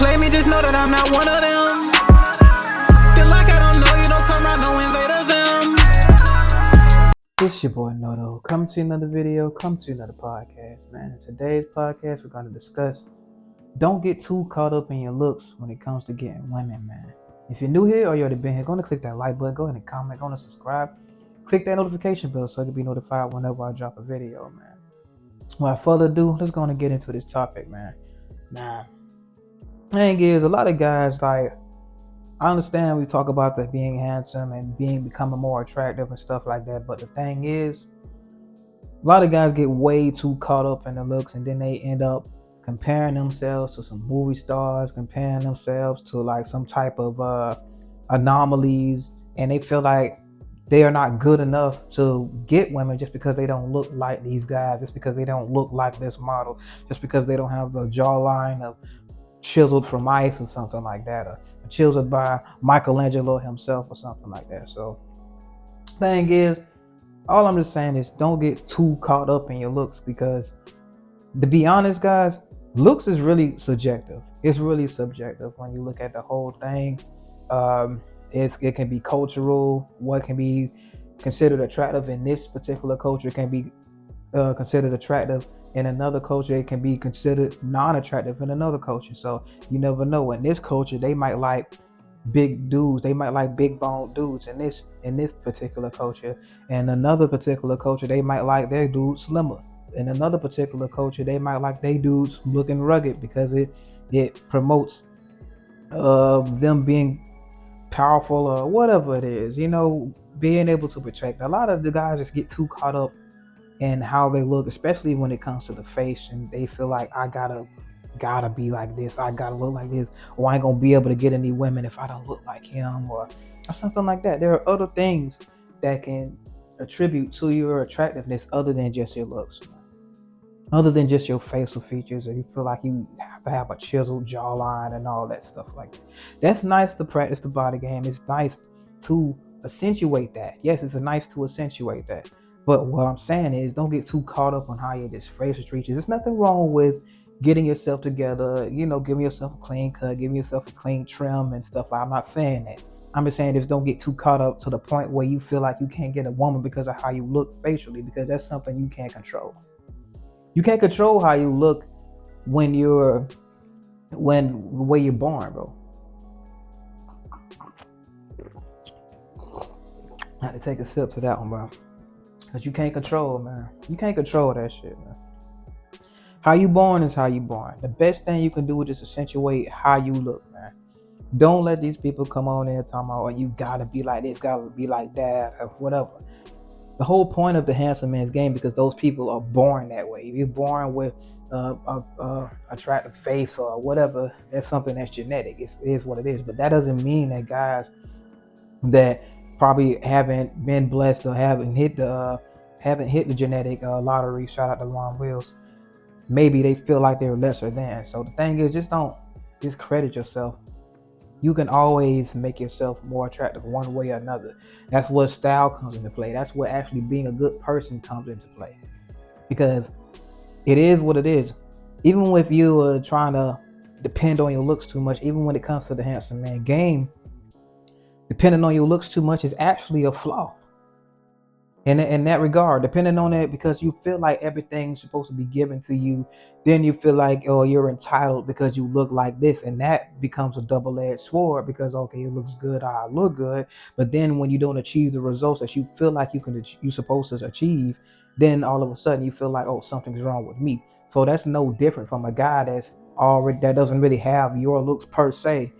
play me, just know that I'm not one of them. Feel like I don't know you, don't come around, no invaders them. It's your boy Noto. Come to another video, come to another podcast, man. In today's podcast, we're going to discuss don't get too caught up in your looks when it comes to getting women, man. If you're new here or you already been here, go ahead and click that like button, go ahead and comment, go ahead and subscribe. Click that notification bell so you can be notified whenever I drop a video, man. Without further ado, let's go and get into this topic, man. Now, thing is, a lot of guys, like, I understand we talk about that being handsome and becoming more attractive and stuff like that, but the thing is, a lot of guys get way too caught up in the looks, and then they end up comparing themselves to some movie stars, comparing themselves to like some type of anomalies, and they feel like they are not good enough to get women just because they don't look like these guys, just because they don't look like this model, just because they don't have the jawline of chiseled from ice or something like that, or chiseled by Michelangelo himself or something like that. So thing is, all I'm just saying is don't get too caught up in your looks, because to be honest, guys, looks is really subjective. It's really subjective when you look at the whole thing. It can be cultural. What can be considered attractive in this particular culture can be considered attractive in another culture. It can be considered non-attractive in another culture. So you never know. In this culture, they might like big dudes. They might like big boned dudes in this particular culture. In another particular culture, they might like their dudes slimmer. In another particular culture, they might like their dudes looking rugged, because it promotes them being powerful or whatever it is, being able to protect. A lot of the guys just get too caught up in how they look, especially when it comes to the face, and they feel like I gotta be like this, I gotta look like this, or I ain't gonna be able to get any women if I don't look like him, or something like that. There are other things that can attribute to your attractiveness other than just your looks, other than just your facial features, or you feel like you have to have a chiseled jawline and all that stuff like that. That's nice to practice the body game. It's nice to accentuate that. Yes, it's nice to accentuate that. But what I'm saying is, don't get too caught up on how your just facial features. There's nothing wrong with getting yourself together, giving yourself a clean cut, giving yourself a clean trim and stuff. I'm not saying that. I'm just saying, just don't get too caught up to the point where you feel like you can't get a woman because of how you look facially, because that's something you can't control. You can't control how you look when the way you're born, bro. I had to take a sip to that one, bro. Because you can't control, man. You can't control that shit, man. How you born is how you born. The best thing you can do is just accentuate how you look, man. Don't let these people come on there talking about, oh, you gotta be like this, gotta be like that, or whatever. The whole point of the handsome man's game, because those people are born that way. If you're born with a attractive face or whatever, that's something that's genetic. It is what it is. But that doesn't mean that guys that probably haven't been blessed or haven't hit the genetic lottery, shout out to Ron Wills, maybe they feel like they're lesser than. So the thing is, just don't discredit yourself. You can always make yourself more attractive one way or another. That's where style comes into play. That's where actually being a good person comes into play. Because it is what it is. Even if you are trying to depend on your looks too much, even when it comes to the handsome man game, depending on your looks too much is actually a flaw. In that regard, depending on that, because you feel like everything's supposed to be given to you, then you feel like, oh, you're entitled because you look like this, and that becomes a double-edged sword, because okay, it looks good, I look good, but then when you don't achieve the results that you feel like you're supposed to achieve, then all of a sudden you feel like, oh, something's wrong with me. So that's no different from a guy that doesn't really have your looks per se,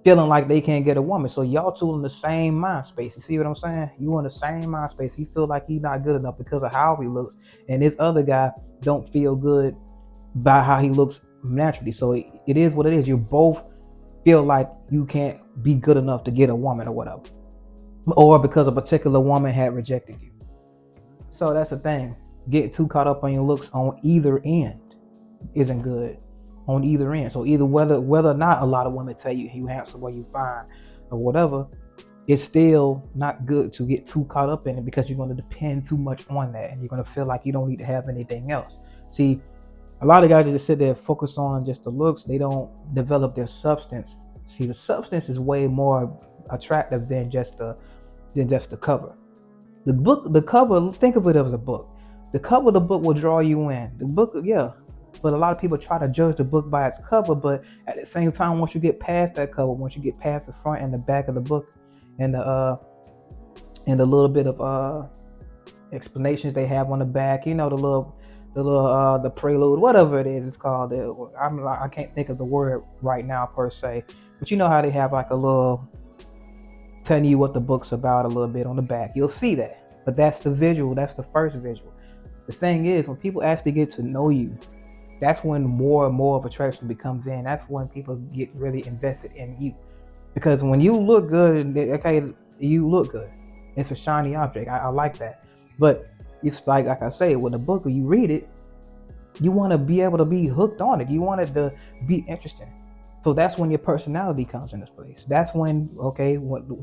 feeling like they can't get a woman. So y'all two in the same mind space. You see what I'm saying? You in the same mind space. He feel like he's not good enough because of how he looks, and this other guy don't feel good by how he looks naturally. So it is what it is. You both feel like you can't be good enough to get a woman or whatever, or because a particular woman had rejected you. So that's the thing. Getting too caught up on your looks on either end isn't good. On either end. So either whether or not a lot of women tell you you handsome or you fine or whatever, it's still not good to get too caught up in it, because you're going to depend too much on that, and you're going to feel like you don't need to have anything else. See, A lot of guys just sit there and focus on just the looks. They don't develop their substance. See, the substance is way more attractive than just the cover. The cover, think of it as a book. The cover of the book will draw you in. The book, yeah. But a lot of people try to judge the book by its cover, but at the same time, once you get past that cover, once you get past the front and the back of the book and the little bit of explanations they have on the back, the prelude, whatever it is, it's called. I can't think of the word right now per se, but you know how they have like a little telling you what the book's about a little bit on the back. You'll see that, but that's the visual. That's the first visual. The thing is, when people actually get to know you, that's when more and more of attraction becomes in. That's when people get really invested in you, because when you look good, okay, you look good. It's a shiny object. I like that, but it's like I say, with a book, when you read it, you want to be able to be hooked on it. You want it to be interesting. So that's when your personality comes into place. That's when,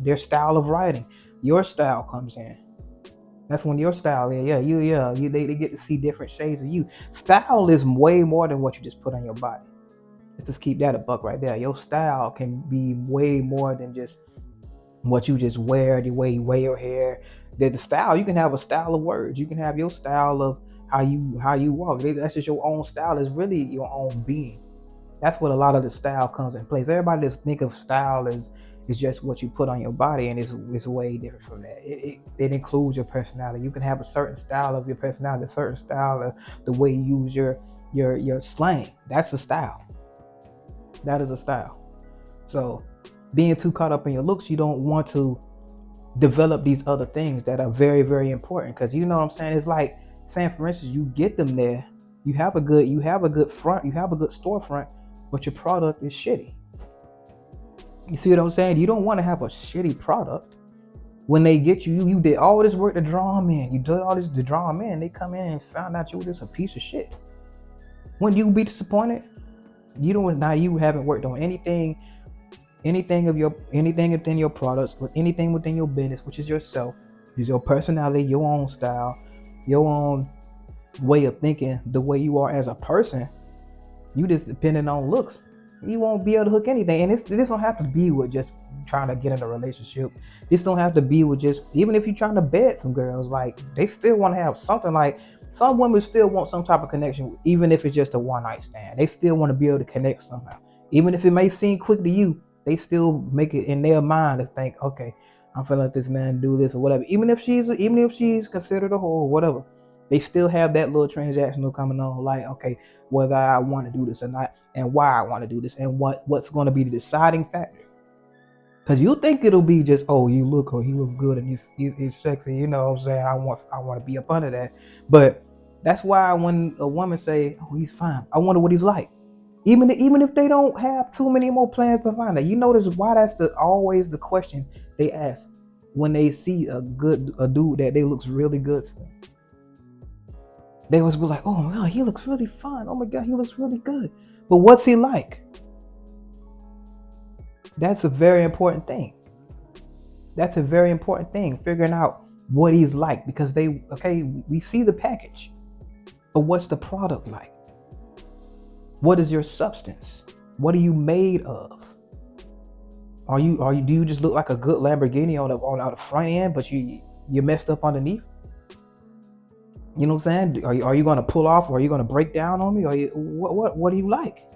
their style of writing, your style comes in. That's when your style, they get to see different shades of you. Style is way more than what you just put on your body. Let's just keep that a buck right there. Your style can be way more than just what you just wear, the way you wear your hair. The style, you can have a style of words. You can have your style of how you walk. That's just your own style. It's really your own being. That's what a lot of the style comes in place. Everybody just think of style as just what you put on your body, and it's way different from that. It includes your personality. You can have a certain style of your personality, a certain style of the way you use your slang. That's a style. That is a style. So being too caught up in your looks, you don't want to develop these other things that are very, very important. Because you know what I'm saying? It's like saying, for instance, you get them there, you have a good front, you have a good storefront, but your product is shitty. You see what I'm saying? You don't want to have a shitty product. When they get you, you did all this work to draw them in. You did all this to draw them in. They come in and found out you were just a piece of shit. Wouldn't you be disappointed? You haven't worked on anything within your products, or anything within your business, which is yourself, is your personality, your own style, your own way of thinking, the way you are as a person. You just depending on looks. You won't be able to hook anything. And this don't have to be with just trying to get in a relationship. This don't have to be with just, even if you're trying to bed some girls, like they still want to have something. Like some women still want some type of connection, even if it's just a one night stand. They still want to be able to connect somehow. Even if it may seem quick to you, they still make it in their mind to think, okay, I'm feeling like this man do this or whatever. Even if she's considered a whore or whatever, they still have that little transactional coming on, like, okay, whether I want to do this or not, and why I want to do this, and what's going to be the deciding factor. Because you think it'll be just, oh, you look, or he looks good and he's sexy, you know what I'm saying? I want to be up under that. But that's why when a woman say, oh, he's fine, I wonder what he's like. Even if they don't have too many more plans to find out, you notice why that's always the question they ask when they see a dude that they looks really good to them. They always be like, oh man, he looks really fine. Oh my God, he looks really good. But what's he like? That's a very important thing. Figuring out what he's like, because we see the package, but what's the product like? What is your substance? What are you made of? Do you just look like a good Lamborghini on the front end, but you're messed up underneath? You know what I'm saying? Are you going to pull off, or are you going to break down on me? Or what do you like?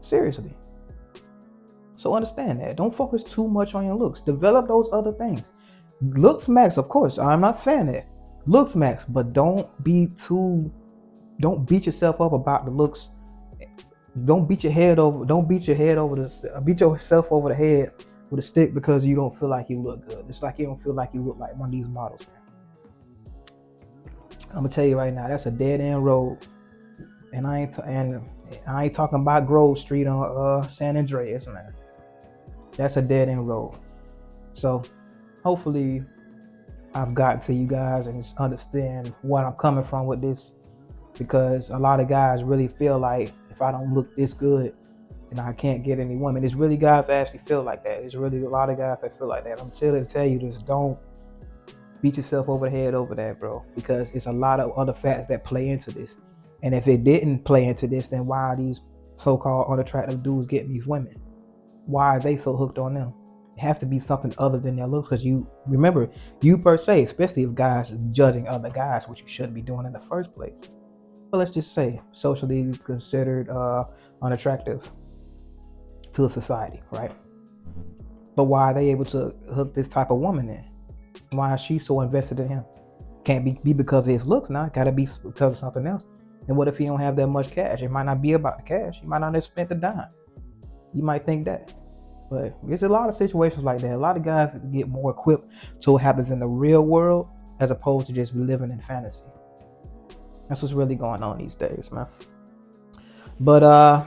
Seriously. So understand that. Don't focus too much on your looks. Develop those other things. Looks max, of course. I'm not saying that. Looks max, but don't beat yourself up about the looks. Don't beat yourself over the head with a stick because you don't feel like you look good. It's like you don't feel like you look like one of these models, man. I'm gonna tell you right now, that's a dead end road, and I ain't talking about Grove Street on San Andreas, man. That's a dead end road. So hopefully I've gotten to you guys and just understand what I'm coming from with this, because a lot of guys really feel like if I don't look this good, then I can't get any women. It's really guys that actually feel like that. It's really a lot of guys that feel like that. I'm trying to tell you this, don't beat yourself over the head over that, bro, because it's a lot of other factors that play into this. And if it didn't play into this, then why are these so-called unattractive dudes getting these women? Why are they so hooked on them? It has to be something other than their looks, because you remember, you per se, especially if guys are judging other guys, which you shouldn't be doing in the first place. But let's just say socially considered unattractive to a society, right? But why are they able to hook this type of woman in? Why is she so invested in him? Can't be because of his looks now. Gotta be because of something else. And what if he don't have that much cash? It might not be about the cash. He might not have spent the dime. You might think that. But there's a lot of situations like that. A lot of guys get more equipped to what happens in the real world as opposed to just living in fantasy. That's what's really going on these days, man. But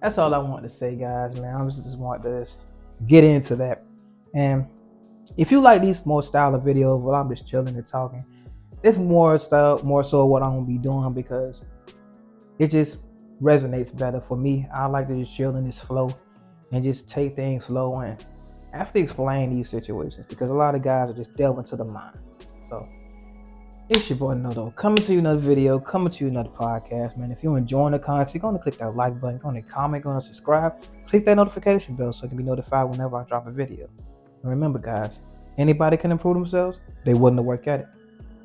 that's all I want to say, guys, man. I just want to get into that. And if you like these more style of videos, well, I'm just chilling and talking. It's more so what I'm gonna be doing, because it just resonates better for me. I like to just chill in this flow and just take things slow and actually explain these situations, because a lot of guys are just delving to the mind. So it's your boy Noto, coming to you another video, coming to you another podcast, man. If you're enjoying the content, you're gonna click that like button, gonna comment, gonna subscribe, click that notification bell so you can be notified whenever I drop a video. And remember, guys, anybody can improve themselves. They wouldn't have worked at it.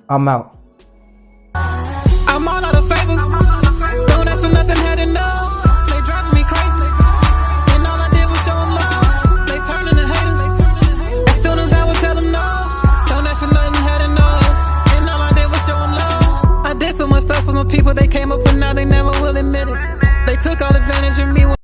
I'm out.